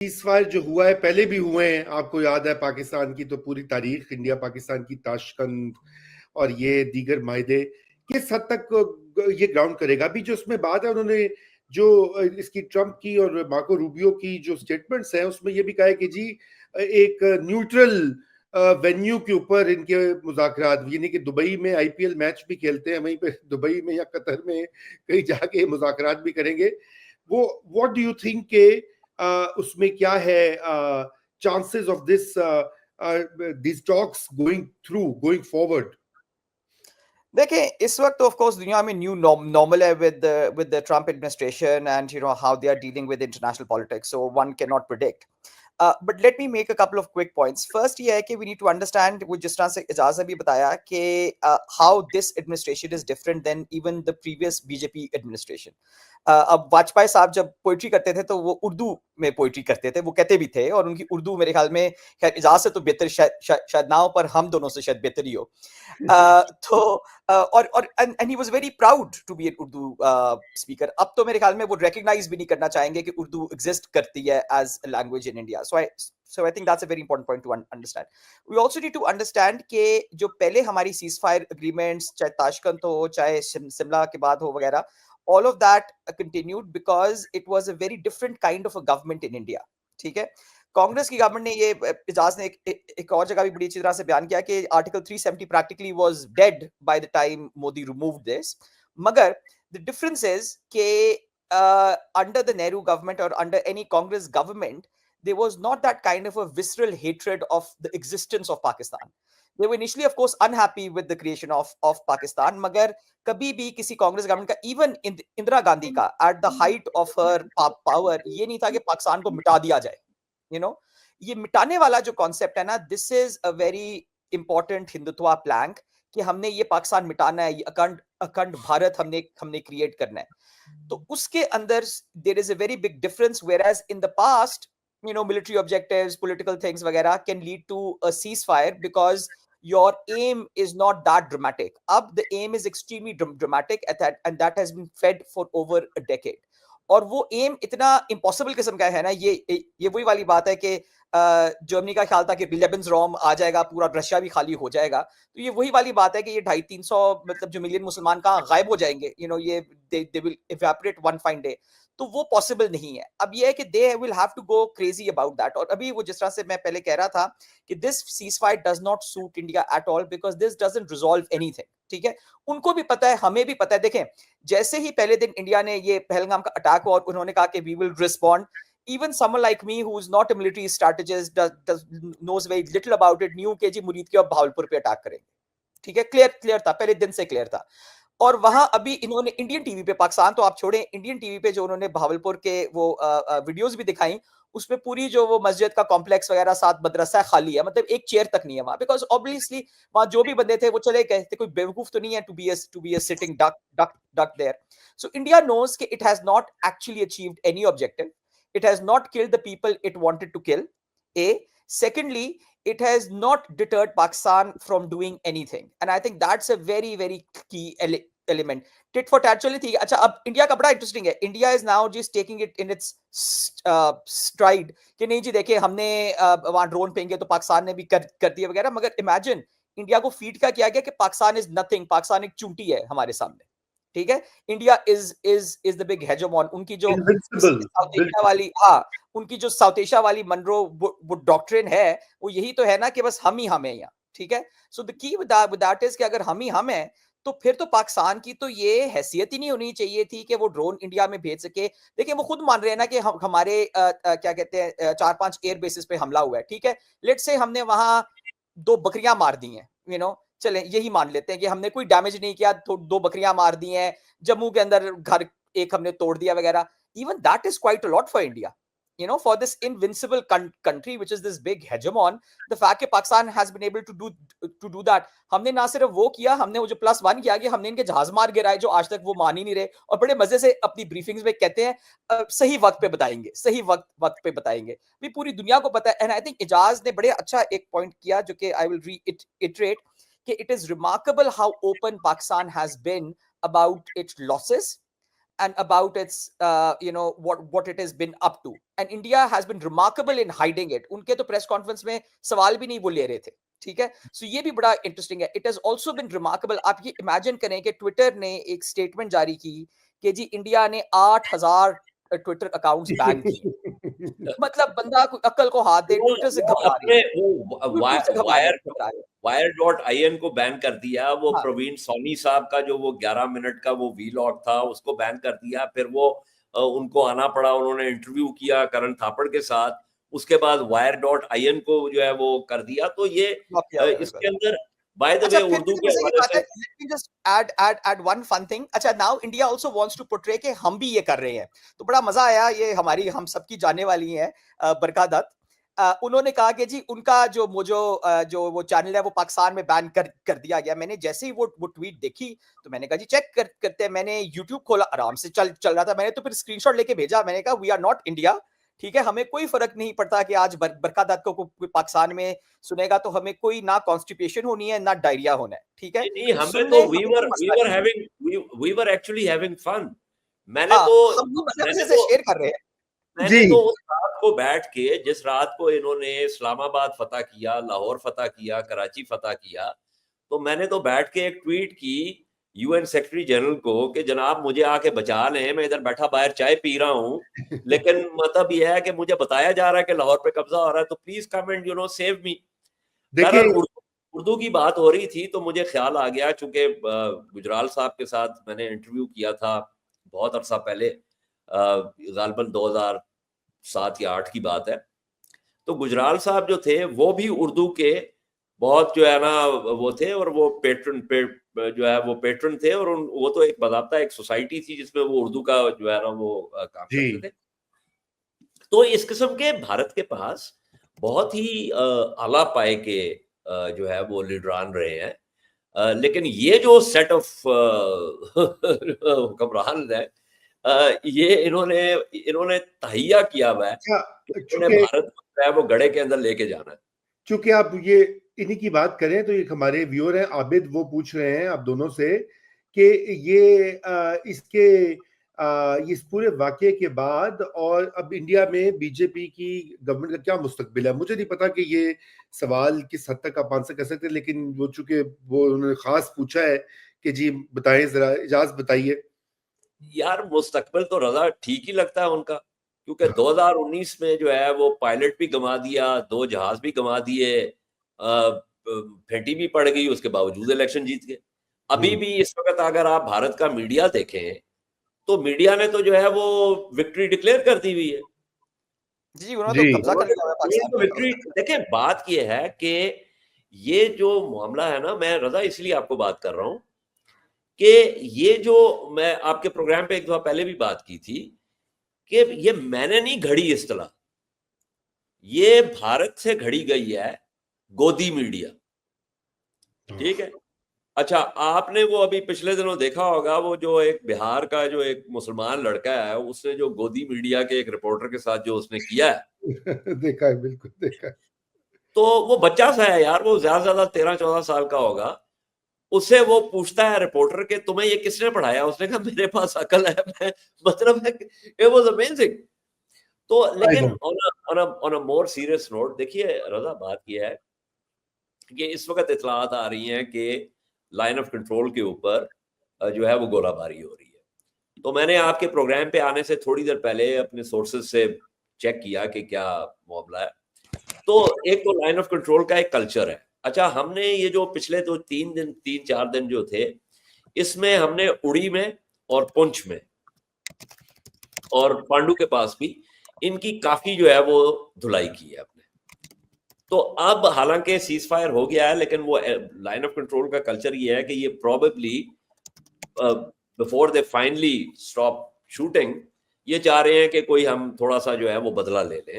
Ceasefire जो हुआ है, पहले भी हुए हैं, आपको याद है पाकिस्तान की तो पूरी तारीख, इंडिया पाकिस्तान की ताशकंद और ये दीगर मायदे किस हद तक ये ग्राउंड करेगा। अभी जो उसमें बात है, उन्होंने जो इसकी ट्रंप की और मार्को रूबियो की जो स्टेटमेंट्स हैं, उसमें ये भी कहा है कि जी एक न्यूट्रल वेन्यू के ऊपर इनके मुज़ाकरात, यानी कि दुबई में आईपीएल मैच भी खेलते हैं, वहीं पे दुबई में या कतर में कहीं जाके मुज़ाकरात भी करेंगे। वो व्हाट डू यू थिंक के उसमें क्या है chances of this talks going through, going forward? देखिए, इस वक्त तो ऑफ कोर्स दुनिया में न्यू नॉर्मल है with the Trump administration and you know how they are dealing with international politics, so one can not predict. But let me make a couple of quick points. First ये है कि we need to understand, वो जिस तरह से एजाज ने भी बताया कि how this administration is different than even the previous BJP administration. अब वाजपेयी साहब जब पोइट्री करते थे तो वो उर्दू में पोइट्री करते थे, वो कहते भी थे, और उनकी उर्दू मेरे ख्याल में खैर एजाज से तो बेहतर शायद ना हो, पर हम दोनों से शायद बेहतर ही हो. तो और and he was very proud to be an Urdu speaker. अब तो मेरे ख्याल में वो रिकॉग्नाइज भी नहीं करना चाहेंगे कि उर्दू एग्जिस्ट करती है as a language in India. So I think that's a very important point to understand. We also need to understand कि जो पहले हमारी ceasefire agreements, चाहे ताशकंद हो, चाहे शिमला के बाद हो वगैरह, all of that continued because it was a very different kind of a government in India. ठीक है. कांग्रेस की गवर्नमेंट ने ये, एजाज ने एक और जगह भी बड़ी अच्छी तरह से बयान किया कि article 370 practically was dead by the time Modi removed this. मगर द डिफरेंस इज कि अंडर द नेहरू गवर्नमेंट और under any Congress government there was not that kind of a visceral hatred of the existence of Pakistan. They were initially, of course, unhappy with the creation of Pakistan. मगर कभी भी किसी Congress government का, even Indira Gandhi का, at the height of her power, ये नहीं था कि पाकिस्तान को मिटा दिया जाए. You know, ये मिटाने वाला जो कॉन्सेप्ट है ना, this is a very important Hindutva plank, कि हमने ये पाकिस्तान मिटाना है, ये अखंड अखंड भारत हमने क्रिएट करना है. तो उसके अंदर there is a very big difference, whereas in the past, you know, military objectives, political things वगैरह can lead to a ceasefire because your aim is not that dramatic. Ab the aim is extremely dramatic at that, and that has been fed for over a decade. और वो M इतना impossible किस्म का है ना, ये वही वाली बात है कि जर्मनी का ख्याल था कि लेबन्स रोम आ जाएगा, पूरा रशिया भी खाली हो जाएगा. तो ये वही वाली बात है कि ये 250-300 मतलब जो मिलियन मुसलमान कहाँ गायब हो जाएंगे, यू नो, ये they will evaporate one fine day. तो वो पॉसिबल नहीं है. अब ये है कि they will have to go crazy about that. और अभी वो जिस तरह से मैं पहले कह रहा था कि this ceasefire does not suit India at all because this doesn't resolve anything. ठीक है, उनको भी पता है, हमें भी पता है. देखें, जैसे ही पहले दिन इंडिया ने ये पहलगाम का अटैक हुआ और उन्होंने कहा कि we will respond, even someone like me who is not a military strategist, knows very little about it, knew कि जी मुरीद के और भावलपुर पे अटैक करेंगे. ठीक है, क्लियर था, पहले दिन से क्लियर था. और वहां अभी इन्होंने इंडियन टीवी पे, पाकिस्तान तो आप छोड़ें, इंडियन टीवी पे जो उन्होंने भावलपुर के वो वीडियोस भी दिखाई, उसमें पूरी जो वो मस्जिद का कॉम्प्लेक्स वगैरह साथ मदरसा खाली है, मतलब एक चेयर तक नहीं है वहां, बिकॉज ऑब्वियसली वहां जो भी बंदे थे वो चले गए थे. कोई बेवकूफ तो नहीं है to be a sitting duck there. So India knows कि it has not actually achieved any objective. It has not killed the people it wanted to kill. A. Secondly, it has not deterred Pakistan from doing anything. And I think that's a very, very key element. Tit for tat चली थी. अच्छा, अब India का बड़ा interesting है. India is now just taking it in its STRIDE कि नहीं जी, देखिए हमने वहां ड्रोन फेंके तो पाकिस्तान ने भी कर दिया वगैरह. मगर इमेजिन इंडिया को फीड का किया गया कि पाकिस्तान इज नथिंग, पाकिस्तान एक चूंटी है हमारे सामने. ठीक है, इंडिया इज द बिग हेजेमॉन. उनकी जो इनविंसिबल, साउथ एशिया बिल्कुल. वाली, हाँ, उनकी जो साउथ एशिया वाली मनरो वो डॉक्ट्रिन है, वो यही तो है ना कि बस हम ही हम हैं यहाँ. ठीक है, so the key with that is कि अगर हम ही हम हैं, तो फिर तो पाकिस्तान की तो ये हैसियत ही नहीं होनी चाहिए थी कि वो ड्रोन इंडिया में भेज सके. देखिए, वो खुद मान रहे हैं ना कि हमारे क्या कहते हैं 4-5 एयर बेसिस पे हमला हुआ है. ठीक है, लेट्स से हमने वहां 2 बकरियां मार दी हैं, यू नो, चलें यही मान लेते हैं कि हमने कोई डैमेज नहीं किया, तो 2 बकरियां मार दी हैं, जम्मू के अंदर घर एक हमने तोड़ दिया वगैरह. Even that is quite a lot for India. You know, for this invincible country, which is this big hegemon, the fact that Pakistan has been able to do that, हमने ना सिर्फ वो किया, हमने वो जो +1 किया कि हमने इनके जहाज मार गिराए जो आज तक वो मान ही नहीं रहे, और बड़े मजे से अपनी ब्रीफिंग्स में कहते हैं सही वक्त पे बताएंगे, सही वक्त पे बताएंगे. भी पूरी दुनिया को पता है. एंड आई थिंक इजाज ने बड़े अच्छा एक पॉइंट किया जो कि आई विल रीइटरेट कि it is remarkable how open Pakistan has been about its losses and about its what it has been up to, and India has been remarkable in hiding it. उनके तो press conference में सवाल भी नहीं वो ले रहे थे, ठीक है. सो ये भी बड़ा इंटरेस्टिंग है. It has also been remarkable. आप ये इमेजिन करें कि ट्विटर ने एक स्टेटमेंट जारी की कि जी इंडिया ने 8000 ट्विटर अकाउंट्स बैन किए. मतलब बंदा अक्ल को हाथ दे, ट्विटर से घबरा रही है. Wire.in को बैन कर दिया. वो हाँ. प्रवीण सोनी साहब का जो वो 11 मिनट का वो वीलॉग था उसको बैन कर दिया. फिर वो उनको आना पड़ा, उन्होंने इंटरव्यू किया करण थापड़ के साथ. उसके बाद Wire.in को जो है वो कर दिया. तो ये इसके अंदर बाय द वे उर्दू के हवाले से let me just add one fun thing. अच्छा, now India also wants to portray कि हम भी ये कर रहे हैं. तो बड़ा मजा आया. ये हमारी हम सबकी जाने वाली है बरका दत्त. उन्होंने कहा कि जी उनका जो वो चैनल है वो पाकिस्तान में बैन कर दिया गया. मैंने जैसे ही वो ट्वीट देखी तो मैंने कहा जी चेक करते हैं. मैंने YouTube खोला, आराम से चल रहा था. मैंने तो फिर स्क्रीनशॉट लेके भेजा. मैंने कहा वी आर नॉट इंडिया, ठीक है. हमें कोई फर्क नहीं पड़ता कि आज बरका दत्त को पाकिस्तान में सुनेगा तो हमें कोई ना कॉन्स्टिपेशन होनी है ना डायरिया होना है, ठीक है. नहीं, हमें तो we were actually having fun. मैंने तो शेयर कर रहे हैं. मैंने तो उस रात को बैठ के, जिस रात को इन्होंने इस्लामाबाद फतह किया, लाहौर फतह किया, कराची फतह किया, तो मैंने तो बैठ के एक ट्वीट की यूएन सेक्रेटरी जनरल को कि जनाब मुझे आके बचा लें, मैं इधर बैठा बाहर चाय पी रहा हूँ, लेकिन मतलब यह है कि मुझे बताया जा रहा है कि लाहौर पे कब्जा हो रहा है, तो please come and save me. देखिए उर्दू की बात हो रही थी तो मुझे ख्याल आ गया, चूंकि गुजराल साहब के साथ मैंने इंटरव्यू किया था बहुत अरसा पहले, गालबन 2007 या 8 की बात है. तो गुजराल साहब जो थे वो भी उर्दू के बहुत जो है ना वो थे, और वो पेट्रन थे, और वो तो एक बाकायदा एक सोसाइटी थी जिसमें वो उर्दू का जो है ना वो काम करते थे. तो इस किस्म के भारत के पास बहुत ही आला पाए के जो है वो लीडरान रहे हैं. लेकिन ये जो सेट ऑफ हुक्मरान है, ये इन्होंने तहिया किया हुआ है कि भारत जो है वो गड़े के अंदर लेके जाना है. चूंकि आप ये इन्हीं की बात करें तो एक हमारे व्यूअर हैं आबिद, वो पूछ रहे हैं आप दोनों से कि ये इस पूरे वाकये के बाद और अब इंडिया में बीजेपी की गवर्नमेंट का क्या मुस्तकबिल है. मुझे नहीं पता कि ये सवाल किस हद तक आप आंसर कर सकते हैं, लेकिन वो चूंकि वो उन्होंने खास पूछा है कि जी बताएं, जरा इजाजत बताइए. यार मुस्तकबिल तो रजा ठीक ही लगता है उनका, क्योंकि 2019 में जो है वो पायलट भी गंवा दिया, 2 जहाज भी गंवा दिए, फेंटी भी पड़ गई, उसके बावजूद इलेक्शन जीत गए. अभी भी इस वक्त अगर आप भारत का मीडिया देखें तो मीडिया ने तो जो है वो विक्ट्री डिक्लेयर कर दी हुई है. जी उन्होंने तो कब्जा कर लिया है पाकिस्तान पे. विक्ट्री देखिए, बात ये है कि ये जो मामला है ना, मैं रजा इसलिए आपको बात कर रहा हूं कि ये जो मैं आपके प्रोग्राम पे एक दफा पहले भी बात की थी कि ये मैंने नहीं घड़ी इस्तेलाह, ये भारत से घड़ी गई है गोदी मीडिया, ठीक है. अच्छा, आपने वो अभी पिछले दिनों देखा होगा, वो जो एक बिहार का जो एक मुसलमान लड़का है, उसने जो गोदी मीडिया के एक रिपोर्टर के साथ जो उसने किया है देखा है, बिल्कुल देखा है. तो वो बच्चा सा है यार, वो ज्यादा 13-14 साल का होगा. उससे वो पूछता है रिपोर्टर के तुम्हें ये किसने पढ़ाया. उसने कहा मेरे पास अकल है. मतलब है, it was amazing. तो लेकिन on a more serious note, देखिए रजा, बात ये है कि इस वक्त इत्तलात आ रही हैं कि लाइन ऑफ कंट्रोल के ऊपर जो है वो गोलाबारी हो रही है. तो मैंने आपके प्रोग्राम पे आने से थोड़ी देर पहले अपने सोर्सेज से चेक किया कि क्या मामला है. तो एक तो लाइन ऑफ कंट्रोल का एक कल्चर है. अच्छा, हमने ये जो पिछले 3-4 दिन जो थे, इसमें हमने उड़ी में और पुंछ में और पांडू के पास भी इनकी काफी जो है वो धुलाई की है अपने. तो अब हालांकि सीज फायर हो गया है, लेकिन वो लाइन ऑफ कंट्रोल का कल्चर ये है कि ये probably before they finally stop shooting, ये चाह रहे हैं कि कोई हम थोड़ा सा जो है वो बदला ले लें.